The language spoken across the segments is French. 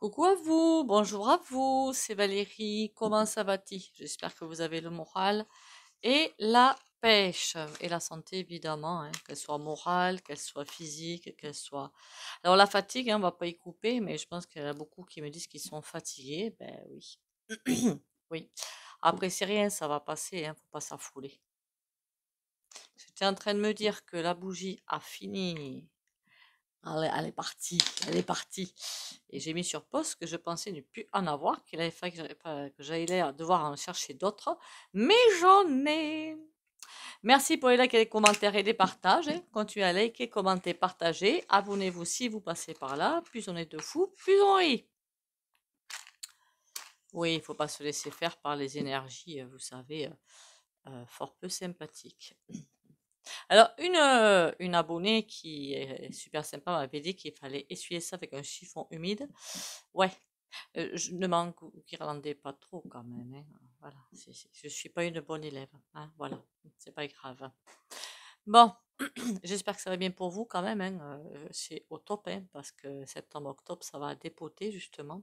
Coucou à vous, bonjour à vous, c'est Valérie, comment ça va-t-il? J'espère que vous avez le moral et la pêche et la santé évidemment, hein, qu'elle soit morale, qu'elle soit physique, qu'elle soit... Alors la fatigue, hein, on va pas y couper, mais je pense qu'il y en a beaucoup qui me disent qu'ils sont fatigués, ben oui. Oui. Après c'est rien, ça va passer, hein, faut pas s'affoler. J'étais en train de me dire que la bougie a fini. Elle est partie, elle est partie. Et j'ai mis sur pause que je pensais ne plus en avoir, qu'il avait fallu que j'allais devoir en chercher d'autres. Mais j'en ai. Merci pour les likes et les commentaires et les partages, hein. Continuez à liker, commenter, partager. Abonnez-vous si vous passez par là. Plus on est de fous, plus on rit. Oui, il ne faut pas se laisser faire par les énergies, vous savez, fort peu sympathiques. Alors, une abonnée qui est super sympa m'avait dit qu'il fallait essuyer ça avec un chiffon humide. Ouais, je ne m'en guirlandais pas trop quand même, hein. Voilà, je suis pas une bonne élève, hein, voilà, c'est pas grave. Bon, j'espère que ça va bien pour vous quand même, hein, c'est au top, hein, parce que septembre-octobre, ça va dépoter justement.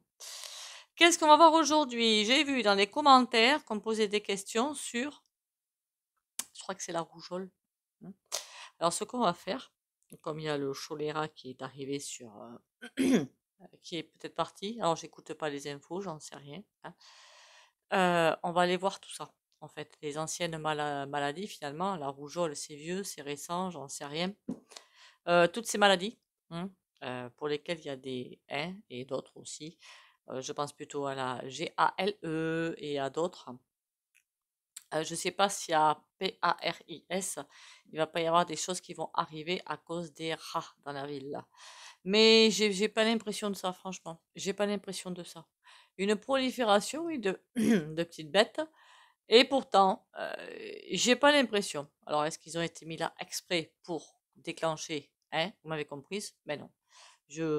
Qu'est-ce qu'on va voir aujourd'hui? J'ai vu dans les commentaires qu'on posait des questions sur, je crois que c'est la rougeole, hein. Alors, ce qu'on va faire, comme il y a le choléra qui est arrivé sur, qui est peut-être parti, alors j'écoute pas les infos, j'en sais rien, hein. On va aller voir tout ça, en fait, les anciennes maladies finalement. La rougeole, c'est vieux, c'est récent, j'en sais rien. Toutes ces maladies, hein, pour lesquelles il y a des hein et d'autres aussi. Je pense plutôt à la GALE et à d'autres. Je ne sais pas si à PARIS, il va pas y avoir des choses qui vont arriver à cause des rats dans la ville là. Mais j'ai pas l'impression de ça, franchement. J'ai pas l'impression de ça. Une prolifération, oui, de, de petites bêtes. Et pourtant, j'ai pas l'impression. Alors, est-ce qu'ils ont été mis là exprès pour déclencher, hein? Vous m'avez comprise? Mais non.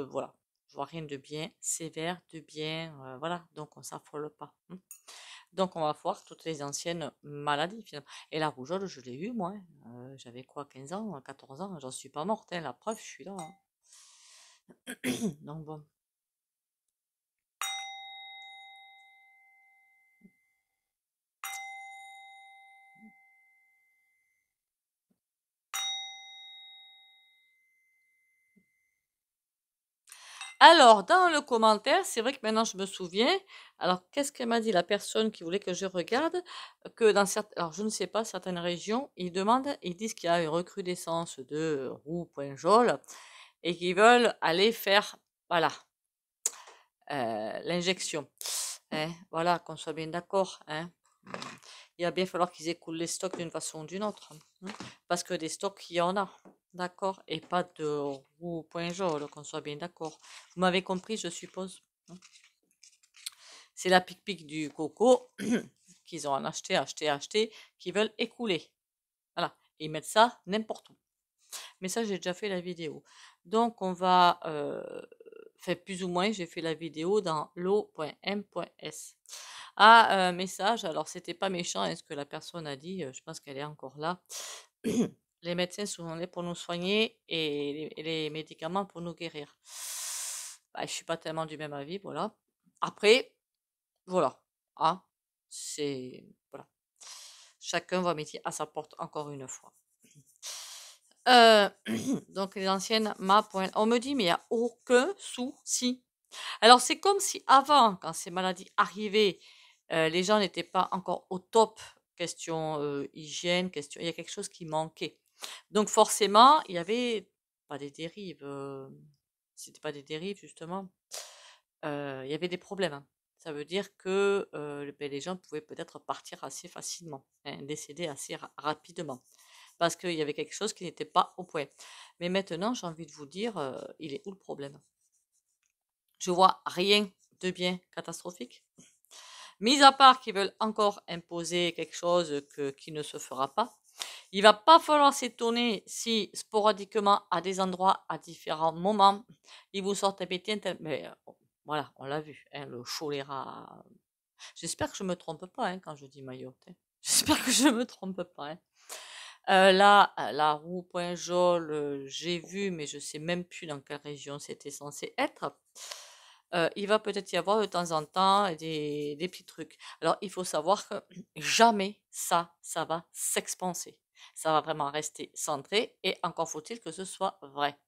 Voilà. Je vois rien de bien sévère, de bien, voilà. Donc, on s'affole pas, hein. Donc, on va voir toutes les anciennes maladies, finalement. Et la rougeole, je l'ai eu, moi, hein. J'avais quoi, 15 ans, 14 ans, j'en suis pas morte, hein. La preuve, je suis là, hein. Donc, bon. Alors, dans le commentaire, c'est vrai que maintenant je me souviens. Alors, qu'est-ce qu'elle m'a dit, la personne qui voulait que je regarde? Que dans certaines, alors je ne sais pas, certaines régions, ils disent qu'il y a une recrudescence de roues-point-jaune et qu'ils veulent aller faire, voilà, l'injection, hein. Voilà, qu'on soit bien d'accord, hein. Il va bien falloir qu'ils écoulent les stocks d'une façon ou d'une autre, hein. Parce que des stocks, il y en a, d'accord, et pas de roues-point-jaune, qu'on soit bien d'accord. Vous m'avez compris, je suppose, hein. C'est la pique-pique du coco qu'ils ont en acheté, qu'ils veulent écouler. Voilà. Et ils mettent ça n'importe où. Mais ça, j'ai déjà fait la vidéo. Donc, on va faire plus ou moins, j'ai fait la vidéo dans l'eau.m.s. Ah, message, alors c'était pas méchant, est-ce que la personne a dit, je pense qu'elle est encore là. Les médecins sont là pour nous soigner et les médicaments pour nous guérir. Bah, je suis pas tellement du même avis, voilà. Après, voilà, hein, c'est voilà. Chacun va mettre à sa porte encore une fois. Euh, donc les anciennes on me dit mais il n'y a aucun souci. Alors c'est comme si avant, quand ces maladies arrivaient, les gens n'étaient pas encore au top question hygiène, question, il y a quelque chose qui manquait. Donc forcément, il y avait pas des dérives, c'était pas des dérives justement, il y avait des problèmes, hein. Ça veut dire que ben, les gens pouvaient peut-être partir assez facilement, hein, décéder assez rapidement, parce qu'il y avait quelque chose qui n'était pas au point. Mais maintenant, j'ai envie de vous dire, il est où le problème? Je vois rien de bien catastrophique. Mis à part qu'ils veulent encore imposer quelque chose qui ne se fera pas. Il va pas falloir s'étonner si sporadiquement, à des endroits, à différents moments, ils vous sortent un pétien. Mais voilà, on l'a vu, hein, le choléra. J'espère que je me trompe pas, hein, quand je dis Mayotte, hein. J'espère que je me trompe pas, hein. Là, la roue point jaune, j'ai vu, mais je sais même plus dans quelle région c'était censé être. il va peut-être y avoir de temps en temps des petits trucs. Alors, il faut savoir que jamais ça va s'expanser. Ça va vraiment rester centré et encore faut-il que ce soit vrai.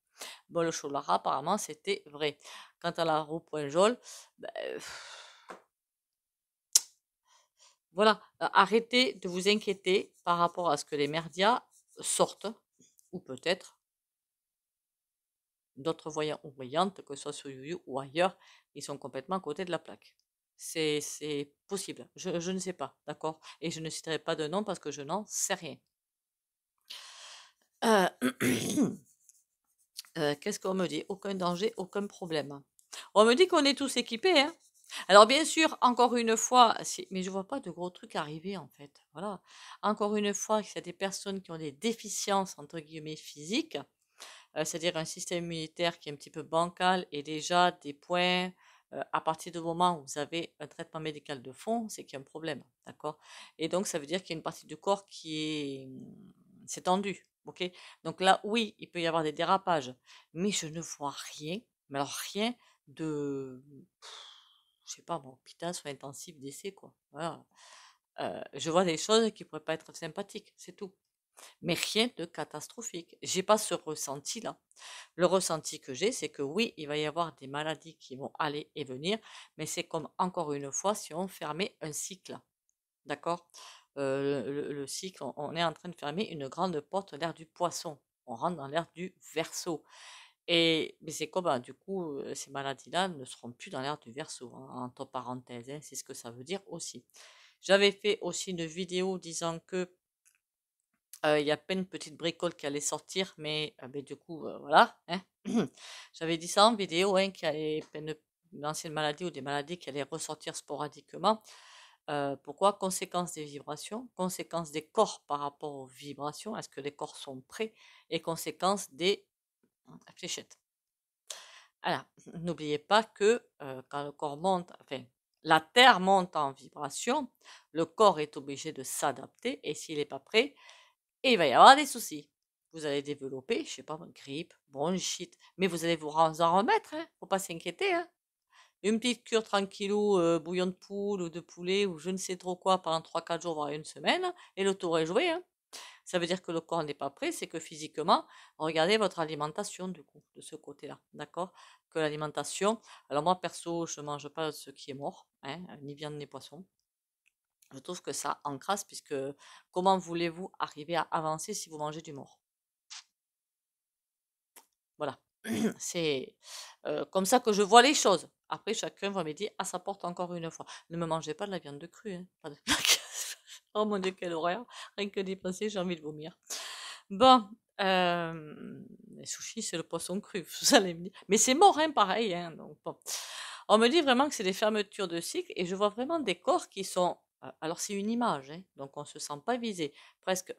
Bon, le Cholara, apparemment, c'était vrai. Quant à la roue Poinjol, ben, voilà, arrêtez de vous inquiéter par rapport à ce que les merdias sortent, ou peut-être d'autres voyants ou voyantes, que ce soit sur YouYou ou ailleurs, ils sont complètement à côté de la plaque. C'est possible, je ne sais pas, d'accord? Et je ne citerai pas de nom parce que je n'en sais rien. Euh, qu'est-ce qu'on me dit? Aucun danger, aucun problème. On me dit qu'on est tous équipés, hein? Alors bien sûr, encore une fois, mais je vois pas de gros trucs arriver en fait. Voilà. Encore une fois, il y a des personnes qui ont des déficiences entre guillemets physiques, c'est-à-dire un système immunitaire qui est un petit peu bancal et déjà des points. À partir du moment où vous avez un traitement médical de fond, c'est qu'il y a un problème, d'accord? Et donc ça veut dire qu'il y a une partie du corps qui est, c'est tendu, ok? Donc là, oui, il peut y avoir des dérapages, mais je ne vois rien, mais alors rien de, je sais pas, mon hôpital, soins intensifs, décès, quoi. Voilà. Je vois des choses qui pourraient pas être sympathiques, c'est tout. Mais rien de catastrophique. J'ai pas ce ressenti-là. Le ressenti que j'ai, c'est que oui, il va y avoir des maladies qui vont aller et venir, mais c'est comme encore une fois si on fermait un cycle. D'accord? Le cycle, on est en train de fermer une grande porte, l'ère du poisson. On rentre dans l'ère du Verseau. Et mais c'est comme, du coup, ces maladies-là ne seront plus dans l'ère du Verseau, hein, entre parenthèses, hein, c'est ce que ça veut dire aussi. J'avais fait aussi une vidéo disant que il y a plein de petites bricoles qui allaient sortir, mais, beh, du coup, voilà, hein. J'avais dit ça en vidéo, hein, qu'il y avait plein d'anciennes maladies ou des maladies qui allaient ressortir sporadiquement. Pourquoi? Conséquence des vibrations, conséquence des corps par rapport aux vibrations, est-ce que les corps sont prêts? Et conséquence des fléchettes. Alors, n'oubliez pas que, quand le corps monte, enfin, la Terre monte en vibration, le corps est obligé de s'adapter et s'il n'est pas prêt, il va y avoir des soucis. Vous allez développer, je sais pas, grippe, bronchite, mais vous allez en remettre, hein, faut pas s'inquiéter, hein. Une petite cure tranquillou, bouillon de poule ou de poulet ou je ne sais trop quoi pendant 3-4 jours, voire une semaine, et le tour est joué, hein. Ça veut dire que le corps n'est pas prêt, c'est que physiquement, regardez votre alimentation du coup, de ce côté-là, d'accord? Que l'alimentation, alors moi perso, je mange pas ce qui est mort, hein, ni viande ni poisson. Je trouve que ça encrasse puisque comment voulez-vous arriver à avancer si vous mangez du mort? Voilà, c'est comme ça que je vois les choses. Après, chacun va me dire à sa porte encore une fois. Ne me mangez pas de la viande de crue, hein, pas de oh mon Dieu, quelle horreur! Rien que d'y penser, j'ai envie de vomir. Bon, les sushis, c'est le poisson cru, vous allez me dire. Mais c'est mort, hein, pareil, hein, donc bon. On me dit vraiment que c'est des fermetures de cycle et je vois vraiment des corps qui sont. Alors, c'est une image, hein, donc on se sent pas visé. Presque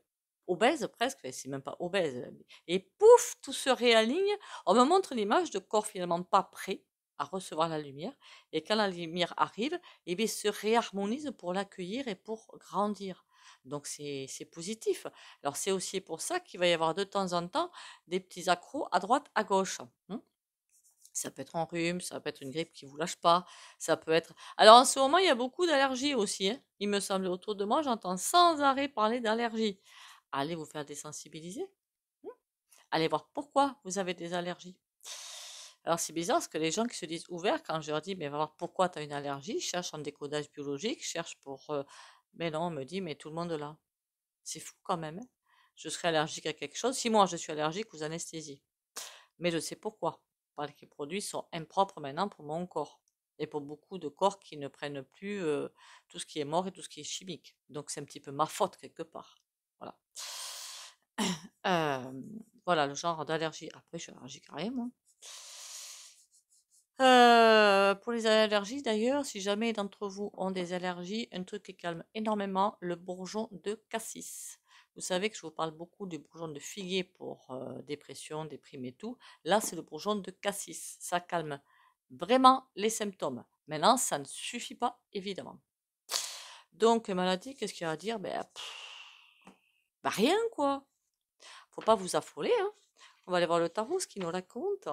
obèse, presque, enfin, c'est même pas obèse. Et pouf, tout se réaligne. On me montre une image de corps finalement pas prêt à recevoir la lumière. Et quand la lumière arrive, eh bien, il se réharmonise pour l'accueillir et pour grandir. Donc, c'est positif. Alors, c'est aussi pour ça qu'il va y avoir de temps en temps des petits accros à droite, à gauche, hein. Ça peut être un rhume, ça peut être une grippe qui vous lâche pas, ça peut être. Alors en ce moment, il y a beaucoup d'allergies aussi, hein. Il me semble autour de moi, j'entends sans arrêt parler d'allergies. Allez vous faire désensibiliser. Hmm. Allez voir pourquoi vous avez des allergies. Alors c'est bizarre parce que les gens qui se disent ouverts, quand je leur dis mais va voir pourquoi tu as une allergie, cherchent en décodage biologique, cherchent pour. Mais non, on me dit mais tout le monde l'a. C'est fou quand même, hein. Je serais allergique à quelque chose. Si moi je suis allergique aux anesthésies, mais je sais pourquoi. Parce que les produits sont impropres maintenant pour mon corps et pour beaucoup de corps qui ne prennent plus tout ce qui est mort et tout ce qui est chimique. Donc c'est un petit peu ma faute quelque part. Voilà. Euh, voilà le genre d'allergie. Après, je suis allergique à rien, moi. Pour les allergies d'ailleurs, si jamais d'entre vous ont des allergies, un truc qui calme énormément, le bourgeon de cassis. Vous savez que je vous parle beaucoup du bourgeon de figuier pour dépression, déprime et tout. Là, c'est le bourgeon de cassis. Ça calme vraiment les symptômes. Maintenant, ça ne suffit pas, évidemment. Donc, maladie, qu'est-ce qu'il y a à dire? Ben, bah rien, quoi. Faut pas vous affoler, hein. On va aller voir le tarot, ce qu'il nous raconte.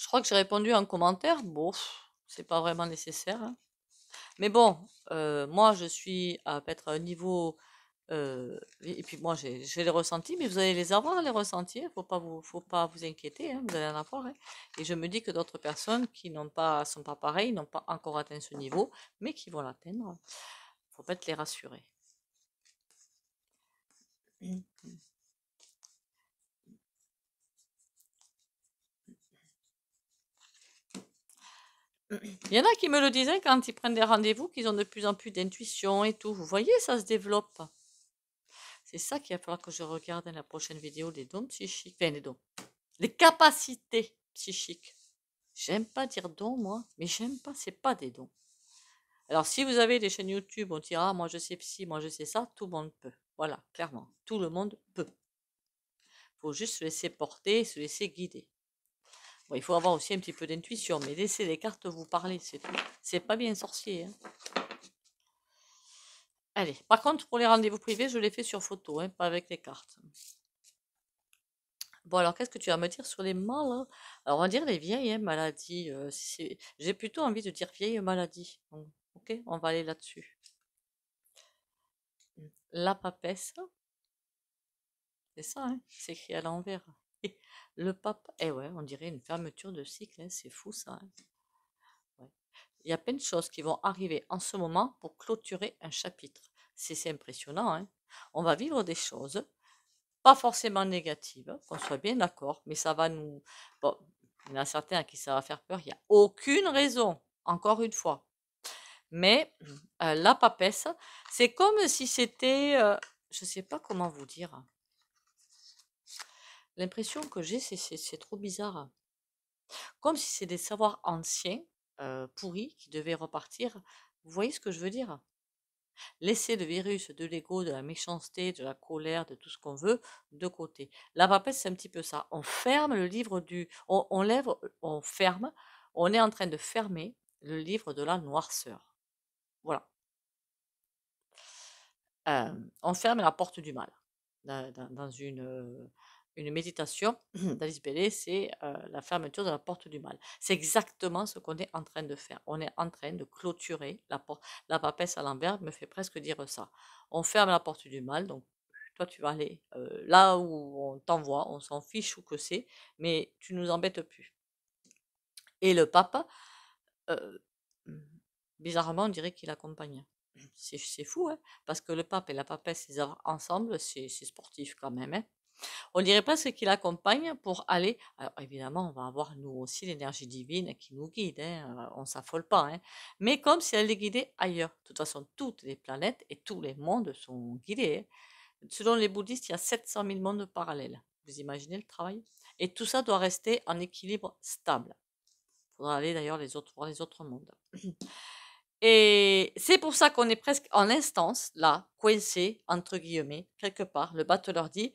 Je crois que j'ai répondu en commentaire. Bon, c'est pas vraiment nécessaire, hein. Mais bon, moi, je suis à peut-être un niveau. Et puis moi, j'ai les ressentis, mais vous allez les avoir, les ressentis. Faut pas vous inquiéter, hein, vous allez en avoir, hein. Et je me dis que d'autres personnes qui sont pas pareilles, n'ont pas encore atteint ce niveau, mais qui vont l'atteindre. Faut peut-être les rassurer. Il y en a qui me le disaient quand ils prennent des rendez-vous, qu'ils ont de plus en plus d'intuition et tout. Vous voyez, ça se développe. C'est ça qu'il va falloir que je regarde dans la prochaine vidéo, les dons psychiques. Enfin, les dons. Les capacités psychiques. J'aime pas dire dons, moi, mais j'aime pas, c'est pas des dons. Alors, si vous avez des chaînes YouTube, on dira, moi je sais psy, moi je sais ça, tout le monde peut. Voilà, clairement, tout le monde peut. Faut juste se laisser porter, se laisser guider. Bon, il faut avoir aussi un petit peu d'intuition, mais laissez les cartes vous parler, c'est tout. C'est pas bien sorcier, hein. Allez, par contre, pour les rendez-vous privés, je les fais sur photo, hein, pas avec les cartes. Bon, alors, qu'est-ce que tu vas me dire sur les malades? Alors, on va dire les vieilles, hein, maladies. J'ai plutôt envie de dire vieilles maladies. Donc, ok, on va aller là-dessus. La papesse, c'est ça, hein, c'est écrit à l'envers. Le pape, eh ouais, on dirait une fermeture de cycle, hein, c'est fou ça, hein. Ouais. Il y a plein de choses qui vont arriver en ce moment pour clôturer un chapitre. C'est impressionnant, hein. On va vivre des choses, pas forcément négatives, qu'on soit bien d'accord, mais ça va nous... Bon, il y en a certains à qui ça va faire peur, il n'y a aucune raison, encore une fois. Mais la papesse, c'est comme si c'était... je ne sais pas comment vous dire. L'impression que j'ai, c'est trop bizarre. Comme si c'est des savoirs anciens, pourris, qui devaient repartir. Vous voyez ce que je veux dire? Laisser le virus de l'ego, de la méchanceté, de la colère, de tout ce qu'on veut, de côté. La papesse, c'est un petit peu ça. On ferme le livre du... on ferme, on est en train de fermer le livre de la noirceur. Voilà. On ferme la porte du mal. Dans une méditation d'Alice Bailey, c'est la fermeture de la porte du mal. C'est exactement ce qu'on est en train de faire. On est en train de clôturer la porte. La papesse à l'envers me fait presque dire ça. On ferme la porte du mal, donc toi tu vas aller là où on t'envoie, on s'en fiche où que c'est, mais tu nous embêtes plus. Et le pape, euh, bizarrement, on dirait qu'il accompagne. C'est fou, hein, parce que le pape et la papesse, les avoir ensemble, c'est sportif quand même, hein. On dirait presque qu'il accompagne pour aller. Alors évidemment, on va avoir nous aussi l'énergie divine qui nous guide, hein, on ne s'affole pas, hein, mais comme si elle les guidait ailleurs. De toute façon, toutes les planètes et tous les mondes sont guidés, hein. Selon les bouddhistes, il y a 700 000 mondes parallèles. Vous imaginez le travail? Et tout ça doit rester en équilibre stable. Il faudra aller d'ailleurs voir les autres mondes. Et c'est pour ça qu'on est presque en instance, là, coincé, entre guillemets, quelque part. Le bateau leur dit,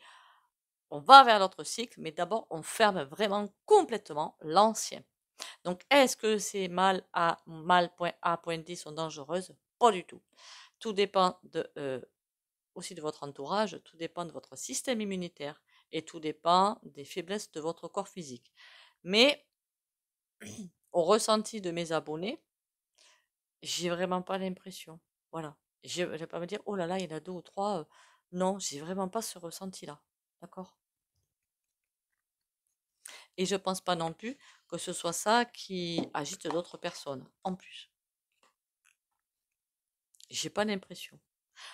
on va vers l'autre cycle, mais d'abord, on ferme vraiment complètement l'ancien. Donc, est-ce que ces mal.A.D sont dangereuses? Pas du tout. Tout dépend aussi de votre entourage, tout dépend de votre système immunitaire et tout dépend des faiblesses de votre corps physique. Mais, au ressenti de mes abonnés, j'ai vraiment pas l'impression. Voilà. Je vais pas me dire, oh là là, il y en a 2 ou 3. Non, j'ai vraiment pas ce ressenti-là. D'accord? Et je pense pas non plus que ce soit ça qui agite d'autres personnes, en plus. J'ai pas l'impression.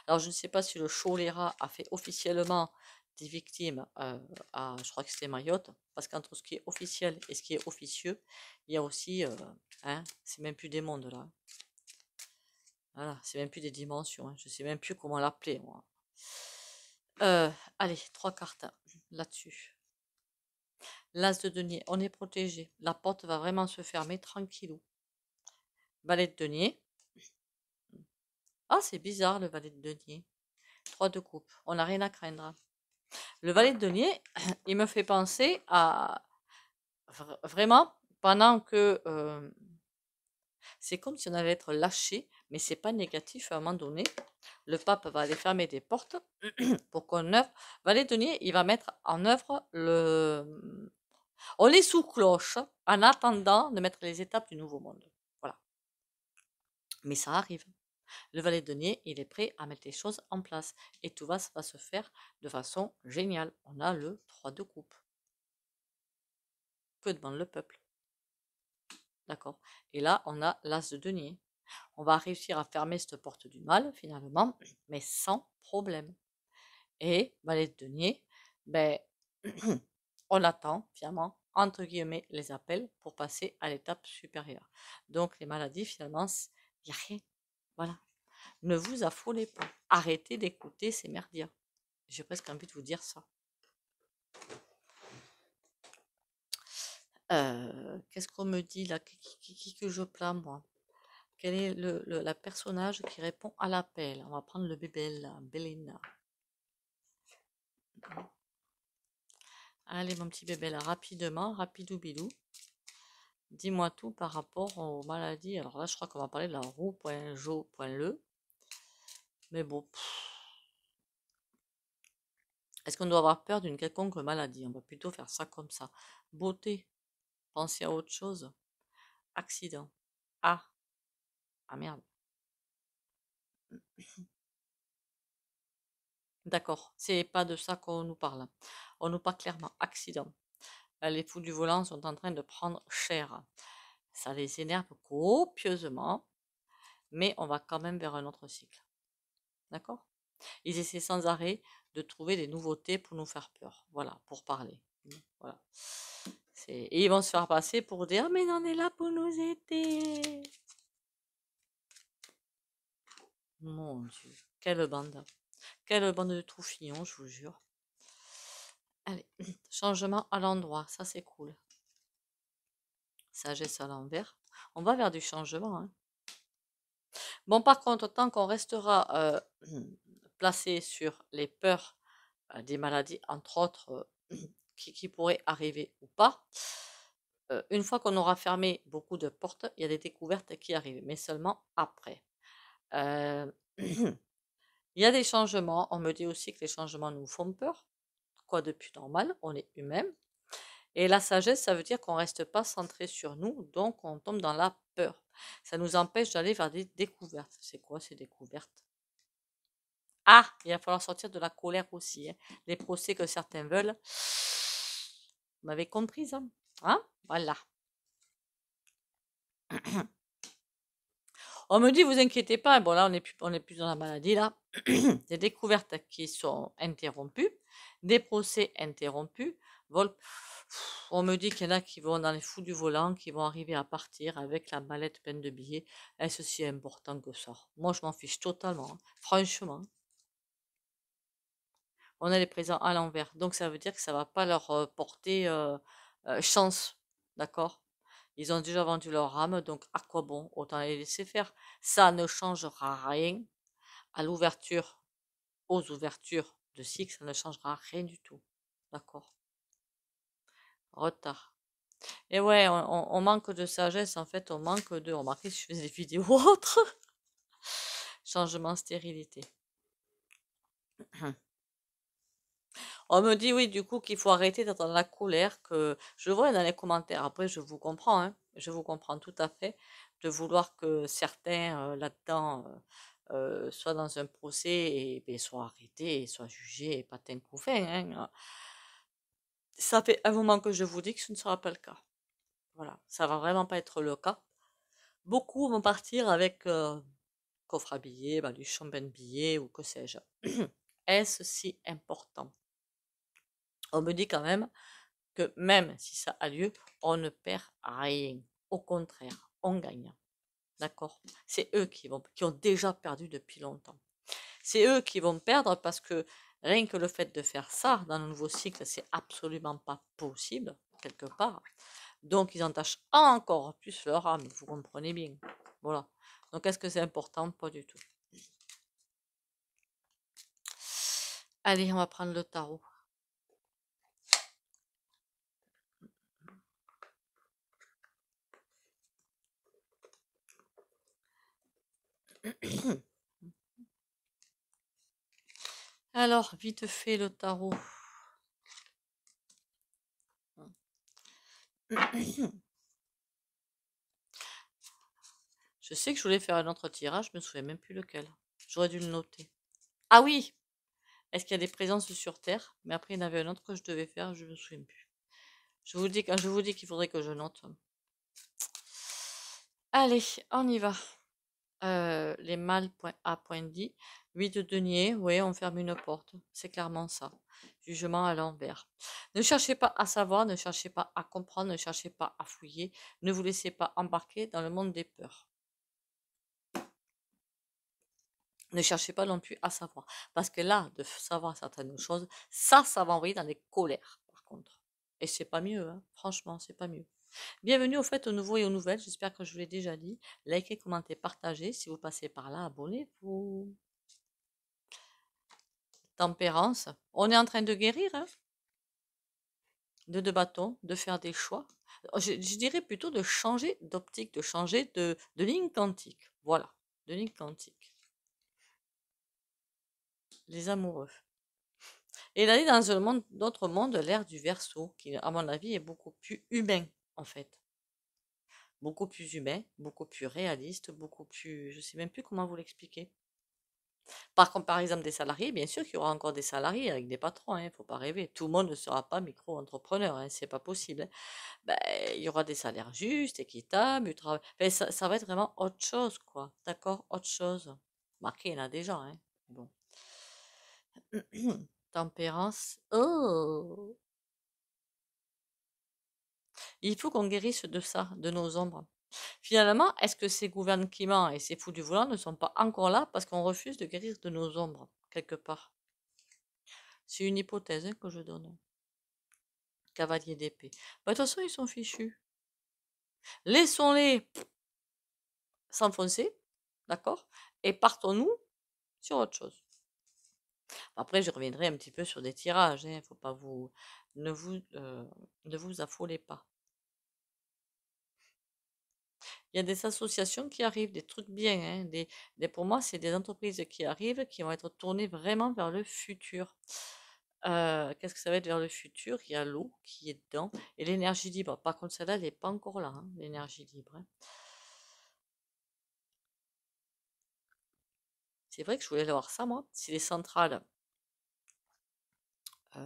Alors, je ne sais pas si le choléra a fait officiellement des victimes je crois que c'était Mayotte, parce qu'entre ce qui est officiel et ce qui est officieux, il y a aussi, hein, c'est même plus des mondes là. Voilà, c'est même plus des dimensions, hein. Je sais même plus comment l'appeler, moi. Allez, 3 cartes là-dessus. L'as de denier, on est protégé. La porte va vraiment se fermer tranquillou. Valet de denier. Ah, c'est bizarre le valet de denier. 3 de coupe, on n'a rien à craindre. Le valet de denier, il me fait penser à... Vraiment, pendant que... c'est comme si on allait être lâché, mais c'est pas négatif à un moment donné. Le pape va aller fermer des portes pour qu'on œuvre. Valet de denier, il va mettre en œuvre On est sous cloche en attendant de mettre les étapes du nouveau monde. Voilà. Mais ça arrive. Le valet de denier, il est prêt à mettre les choses en place. Et tout va se faire de façon géniale. On a le 3 de coupe. Que demande le peuple? D'accord. Et là, on a l'as de denier. On va réussir à fermer cette porte du mal, finalement, mais sans problème. Et valet de denier, ben, on attend, finalement, entre guillemets, les appels pour passer à l'étape supérieure. Donc, les maladies, finalement, il n'y a rien. Voilà. Ne vous affolez pas. Arrêtez d'écouter ces merdias. J'ai presque envie de vous dire ça. Qu'est-ce qu'on me dit là? Qui que je plains, moi? Quel est la personnage qui répond à l'appel? On va prendre le bébé là, Belena. Allez, mon petit bébé là, rapidement, rapidou bidou. Dis-moi tout par rapport aux maladies. Alors là, je crois qu'on va parler de la roue.jo.le. Mais bon, est-ce qu'on doit avoir peur d'une quelconque maladie? On va plutôt faire ça comme ça. Beauté, pensez à autre chose. Accident. Ah, ah merde. D'accord, c'est pas de ça qu'on nous parle. On nous parle clairement accident. Les fous du volant sont en train de prendre cher. Ça les énerve copieusement, mais on va quand même vers un autre cycle. D'accord? Ils essaient sans arrêt de trouver des nouveautés pour nous faire peur. Voilà, pour parler. Voilà. Et ils vont se faire passer pour dire ah, mais on est là pour nous aider. Mon Dieu, quelle bande. Quelle bande de troufions, je vous jure. Allez, changement à l'endroit, ça c'est cool. Sagesse à l'envers. On va vers du changement. Hein. Bon, par contre, tant qu'on restera placé sur les peurs des maladies, entre autres, qui pourraient arriver ou pas, une fois qu'on aura fermé beaucoup de portes, il y a des découvertes qui arrivent, mais seulement après. Il y a des changements. On me dit aussi que les changements nous font peur. Quoi de plus normal? On est humain. Et la sagesse, ça veut dire qu'on ne reste pas centré sur nous, donc on tombe dans la peur. Ça nous empêche d'aller vers des découvertes. C'est quoi ces découvertes? Ah, il va falloir sortir de la colère aussi. Hein. Les procès que certains veulent. Vous m'avez compris, ça? Hein? Voilà. On me dit, vous inquiétez pas. Bon, là, on est plus dans la maladie, là. Des découvertes qui sont interrompues, des procès interrompus. On me dit qu'il y en a qui vont dans les fous du volant, qui vont arriver à partir avec la mallette pleine de billets. Est-ce si important que ça? Moi, je m'en fiche totalement. Hein. Franchement. On a les présents à l'envers. Donc, ça veut dire que ça va pas leur porter chance. D'accord? Ils ont déjà vendu leur âme, donc à quoi bon? Autant les laisser faire. Ça ne changera rien à l'ouverture, aux ouvertures de cycle, ça ne changera rien du tout. D'accord? Retard. Et ouais, on manque de sagesse, en fait, on manque de... Remarquez, si je fais des vidéos autres. Changement stérilité. On me dit, oui, du coup, qu'il faut arrêter d'être dans la colère, que je vois dans les commentaires. Après, je vous comprends, hein. Je vous comprends tout à fait de vouloir que certains là-dedans soient dans un procès et ben, soient arrêtés, et soient jugés et patin couffin. Hein. Ça fait un moment que je vous dis que ce ne sera pas le cas. Voilà, ça va vraiment pas être le cas. Beaucoup vont partir avec coffre à billets, baluchon, ben billets ou que sais-je. Est-ce si important? On me dit quand même que même si ça a lieu, on ne perd rien. Au contraire, on gagne. D'accord? C'est eux qui ont déjà perdu depuis longtemps. C'est eux qui vont perdre parce que rien que le fait de faire ça dans le nouveau cycle, c'est absolument pas possible, quelque part. Donc, ils entachent encore plus leur âme, vous comprenez bien. Voilà. Donc, est-ce que c'est important? Pas du tout. Allez, on va prendre le tarot. Alors, vite fait le tarot. Je sais que je voulais faire un autre tirage, je me souviens même plus lequel. J'aurais dû le noter. Ah oui! Est-ce qu'il y a des présences sur Terre? Mais après, il y en avait un autre que je devais faire, je me souviens plus. Quand je vous dis qu'il faudrait que je note. Allez, on y va. Les mâles, point A, point D. 8 de denier, oui, on ferme une porte. C'est clairement ça. Jugement à l'envers. Ne cherchez pas à savoir, ne cherchez pas à comprendre, ne cherchez pas à fouiller. Ne vous laissez pas embarquer dans le monde des peurs. Ne cherchez pas non plus à savoir. Parce que là, de savoir certaines choses, ça va envoyer dans les colères, par contre. Et c'est pas mieux, hein. Franchement, c'est pas mieux. Bienvenue au fait aux nouveaux et aux nouvelles. J'espère que je vous l'ai déjà dit. Likez, commentez, partagez. Si vous passez par là, abonnez-vous. Tempérance. On est en train de guérir, hein. De deux bâtons, de faire des choix. Je dirais plutôt de changer d'optique, de changer de ligne quantique. Voilà, de ligne quantique. Les amoureux. Et d'aller dans un monde, d'autres mondes, l'ère du Verseau, qui, à mon avis, est beaucoup plus humain, en fait. Beaucoup plus humain, beaucoup plus réaliste, beaucoup plus... Je sais même plus comment vous l'expliquer. Par contre, par exemple, des salariés, bien sûr qu'il y aura encore des salariés avec des patrons, hein, faut pas rêver. Tout le monde ne sera pas micro-entrepreneur, hein, c'est pas possible, hein. Ben, il y aura des salaires justes, équitables, enfin, ça va être vraiment autre chose, quoi. D'accord? Autre chose. Marqué, il y en a déjà, hein. Bon. Tempérance. Oh! Il faut qu'on guérisse de ça, de nos ombres. Finalement, est-ce que ces gouvernements et ces fous du volant ne sont pas encore là parce qu'on refuse de guérir de nos ombres, quelque part? C'est une hypothèse, hein, que je donne. Cavalier d'épée. Bah, de toute façon, ils sont fichus. Laissons-les s'enfoncer, d'accord? Et partons-nous sur autre chose. Après, je reviendrai un petit peu sur des tirages, hein, faut pas vous... Ne vous affolez pas. Il y a des associations qui arrivent, des trucs bien, hein, pour moi, c'est des entreprises qui arrivent, qui vont être tournées vraiment vers le futur. Qu'est-ce que ça va être vers le futur? Il y a l'eau qui est dedans et l'énergie libre. Par contre, celle-là, elle n'est pas encore là, hein, l'énergie libre, hein. C'est vrai que je voulais avoir ça, moi. Si les centrales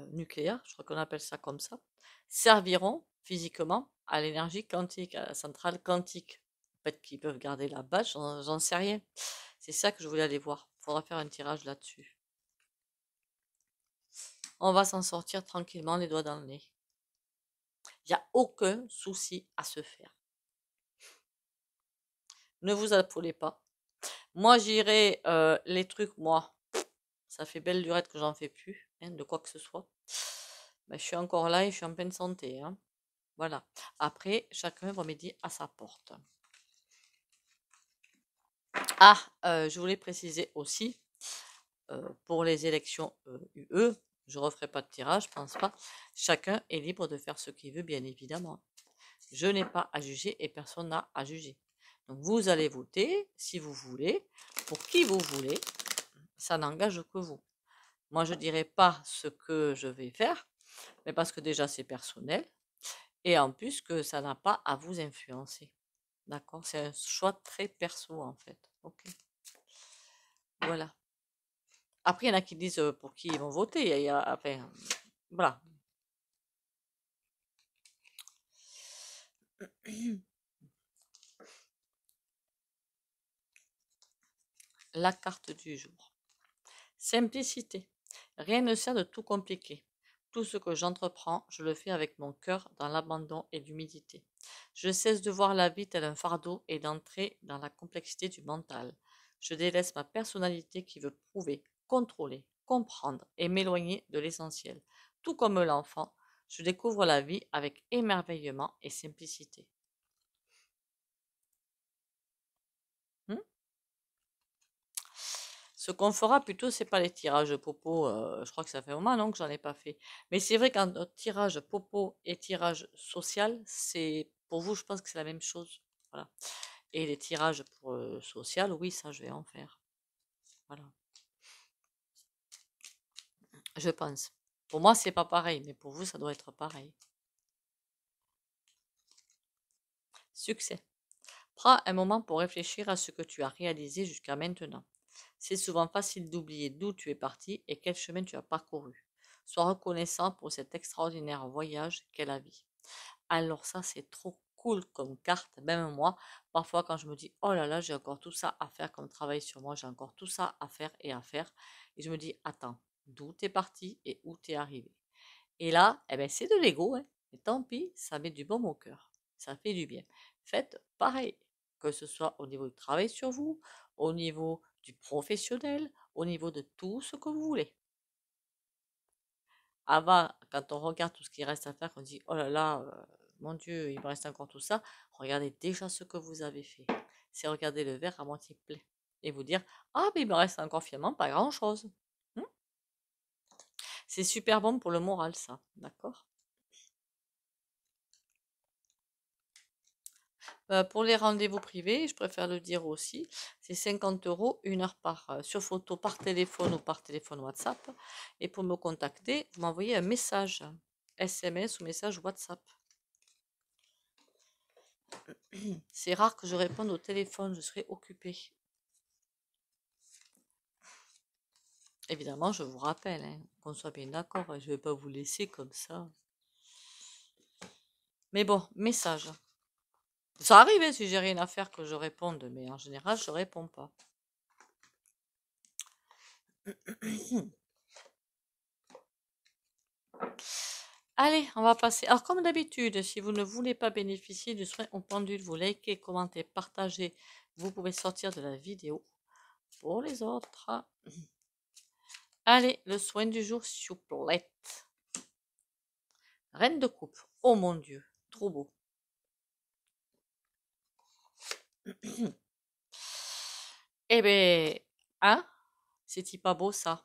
nucléaires, je crois qu'on appelle ça comme ça, serviront physiquement à l'énergie quantique, à la centrale quantique. Peut-être qu'ils peuvent garder la base, j'en sais rien. C'est ça que je voulais aller voir. Il faudra faire un tirage là-dessus. On va s'en sortir tranquillement, les doigts dans le nez. Il n'y a aucun souci à se faire. Ne vous affolez pas. Moi, j'irai les trucs, moi, ça fait belle lurette que j'en fais plus, hein, de quoi que ce soit. Ben, je suis encore là et je suis en pleine santé, hein. Voilà. Après, chacun remédie à sa porte. Ah, je voulais préciser aussi, pour les élections UE, je ne referai pas de tirage, je pense pas. Chacun est libre de faire ce qu'il veut, bien évidemment. Je n'ai pas à juger et personne n'a à juger. Donc vous allez voter, si vous voulez, pour qui vous voulez. Ça n'engage que vous. Moi, je ne dirai pas ce que je vais faire, mais parce que déjà, c'est personnel. Et en plus, que ça n'a pas à vous influencer. D'accord? C'est un choix très perso, en fait. Ok. Voilà. Après, il y en a qui disent pour qui ils vont voter. Enfin, voilà. La carte du jour. Simplicité. Rien ne sert de tout compliquer. Tout ce que j'entreprends, je le fais avec mon cœur dans l'abandon et l'humilité. Je cesse de voir la vie tel un fardeau et d'entrer dans la complexité du mental. Je délaisse ma personnalité qui veut prouver, contrôler, comprendre et m'éloigner de l'essentiel. Tout comme l'enfant, je découvre la vie avec émerveillement et simplicité. Hmm. Ce qu'on fera plutôt, c'est pas les tirages popo. Je crois que ça fait un moment non que j'en ai pas fait. Mais c'est vrai qu'un tirage popo et tirage social, c'est pour vous, je pense que c'est la même chose. Voilà. Et les tirages pour social, oui, ça, je vais en faire. Voilà. Je pense. Pour moi, c'est pas pareil, mais pour vous, ça doit être pareil. Succès. Prends un moment pour réfléchir à ce que tu as réalisé jusqu'à maintenant. C'est souvent facile d'oublier d'où tu es parti et quel chemin tu as parcouru. Sois reconnaissant pour cet extraordinaire voyage qu'est la vie. Alors ça, c'est trop cool comme carte. Même moi, parfois quand je me dis, oh là là, j'ai encore tout ça à faire comme travail sur moi, j'ai encore tout ça à faire et à faire. Et je me dis, attends, d'où t'es parti et où t'es arrivé. Et là, eh ben, c'est de l'ego, hein. Mais tant pis, ça met du baume au cœur. Ça fait du bien. Faites pareil, que ce soit au niveau du travail sur vous, au niveau du professionnel, au niveau de tout ce que vous voulez. Avant, quand on regarde tout ce qui reste à faire, on dit, oh là là, mon Dieu, il me reste encore tout ça. Regardez déjà ce que vous avez fait. C'est regarder le verre à moitié plein et vous dire, ah, mais il me reste encore finalement pas grand-chose. Hmm. C'est super bon pour le moral, ça. D'accord? Pour les rendez-vous privés, je préfère le dire aussi, c'est 50 € 1 heure sur photo par téléphone ou par téléphone WhatsApp. Et pour me contacter, vous m'envoyez un message, SMS ou message WhatsApp. C'est rare que je réponde au téléphone, je serai occupée. Évidemment, je vous rappelle, hein, qu'on soit bien d'accord, je ne vais pas vous laisser comme ça. Mais bon, message. Ça arrive, hein, si j'ai rien à faire que je réponde, mais en général, je réponds pas. Allez, on va passer. Alors, comme d'habitude, si vous ne voulez pas bénéficier du soin au pendule, vous likez, commentez, partagez. Vous pouvez sortir de la vidéo pour les autres. Allez, le soin du jour, souplette. Reine de coupe. Oh mon Dieu, trop beau. Eh ben, hein? C'est-il pas beau ça?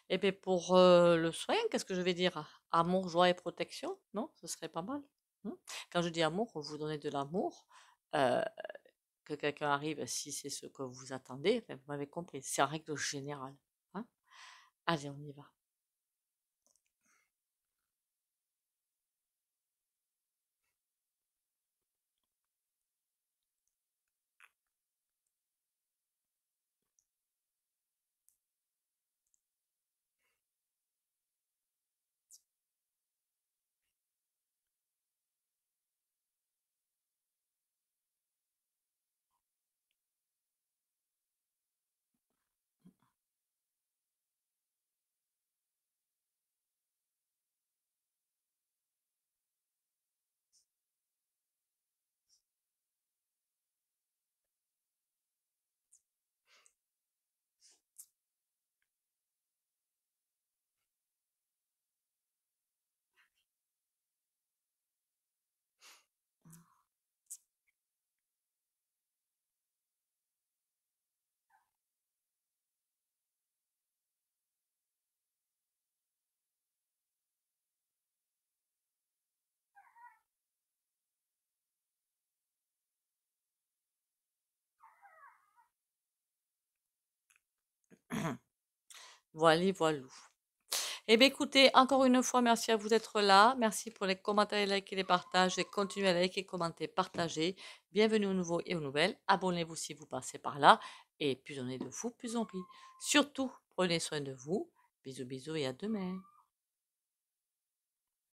Eh bien, pour le soin, qu'est-ce que je vais dire? Amour, joie et protection? Non, ce serait pas mal. Quand je dis amour, vous donnez de l'amour. euh, que quelqu'un arrive, si c'est ce que vous attendez, vous m'avez compris. C'est en règle générale. Hein. Allez, on y va. Voilà, voilà. Eh bien, écoutez, encore une fois, merci à vous d'être là. Merci pour les commentaires, les likes et les partages. Et continuez à liker, commenter, partager. Bienvenue aux nouveaux et aux nouvelles. Abonnez-vous si vous passez par là. Et plus on est de fous, plus on rit. Surtout, prenez soin de vous. Bisous, bisous et à demain.